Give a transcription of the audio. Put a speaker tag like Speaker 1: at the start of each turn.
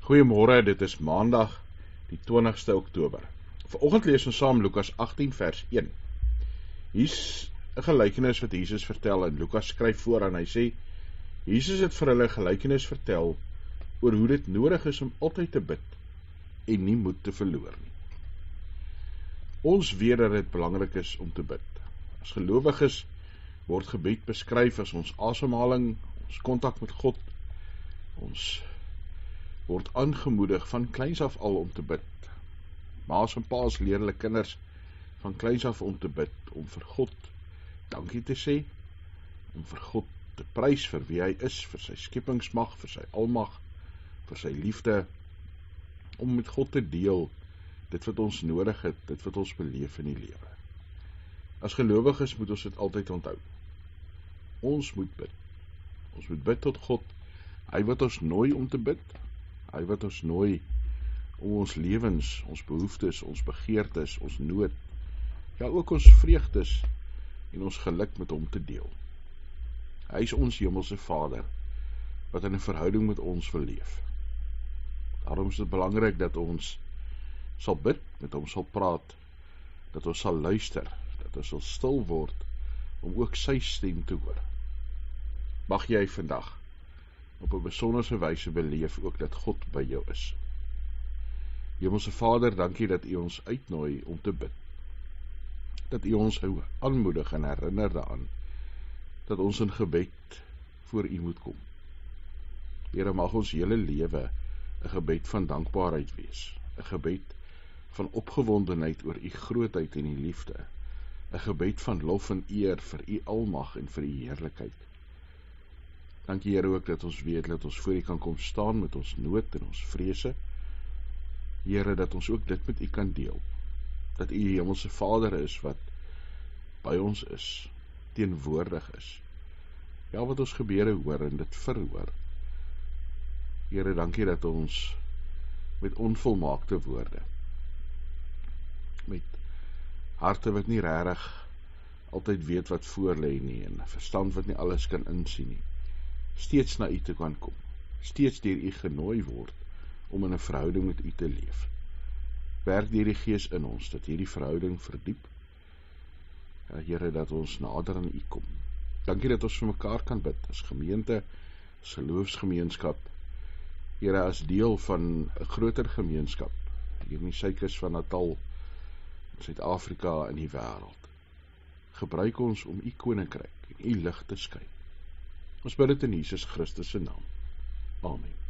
Speaker 1: Goeiemôre, dit is Maandag, die 20ste Oktober. Vanoggend lees ons saam Lukas 18 vers 1. Hier's 'n gelykenis wat Jesus vertel en Lukas skryf voor en hy sê, Jesus het vir hulle 'n gelykenis vertel oor hoe dit nodig is om altyd te bid en nie moed te verloor nie. Ons weet dat dit belangrik is om te bid. As gelowiges word gebed beskryf as ons asemhaling, ons kontak met God, ons word aangemoedig van kleins af al om te bid. Ma's en pa's leer hulle kinders van kleins af om te bid, om vir God dankie te sê, om vir God te prys vir wie hy is, vir sy skepingsmag, vir sy almag, vir sy liefde, om met God te deel, dit wat ons nodig het, dit wat ons beleef in die lewe. As gelowiges moet ons dit altyd onthou. Ons moet bid. Ons moet bid tot God, hy wat ons nooi om te bid, hy wat ons nooi om ons lewens, ons behoeftes, ons begeertes, ons nood, ja ook ons vreugdes en ons geluk met hom te deel. Hy is ons hemelse Vader, wat in 'n verhouding met ons wil leef. Daarom is dit belangrik dat ons sal bid, met hom sal praat, dat ons sal luister, dat ons sal stil word, om ook sy stem te hoor. Mag jy vandag op 'n besonderse wyse beleef ook dat God by jou is. Hemelse Vader, dankie dat U ons uitnooi om te bid. Dat U ons aanmoedig en herinner daaraan, dat ons in gebed voor U moet kom. Here, mag ons hele lewe 'n gebed van dankbaarheid wees, 'n gebed van opgewondenheid oor U grootheid en U liefde, 'n gebed van lof en eer vir U almag en vir U heerlikheid. Dankie Here ook dat ons weet dat ons voor U kan kom staan met ons nood en ons vrese. Here, dat ons ook dit met U kan deel. Dat U hemelse Vader is wat by ons is, teenwoordig is. Ja, wat ons gebede hoor en dit verhoor. Here, dankie dat ons met onvolmaakte woorde, met harte wat nie regtig altyd weet wat voor lê nie, en verstand wat nie alles kan insien nie, steeds na U te kan kom, steeds deur U genooi word om in 'n verhouding met U te leef. Werk deur die Gees in ons, dat hierdie verhouding verdiep. Ja, Here, dat ons nader aan U kom. Dankie dat ons vir mekaar kan bid, as gemeente, as geloofsgemeenskap, Here, as deel van 'n groter gemeenskap, hier in die suikers van Natal, in Suid-Afrika en die wêreld. Gebruik ons om U koninkryk en U lig te skyn. Ons bid dit in Jesus Christus se naam. Amen.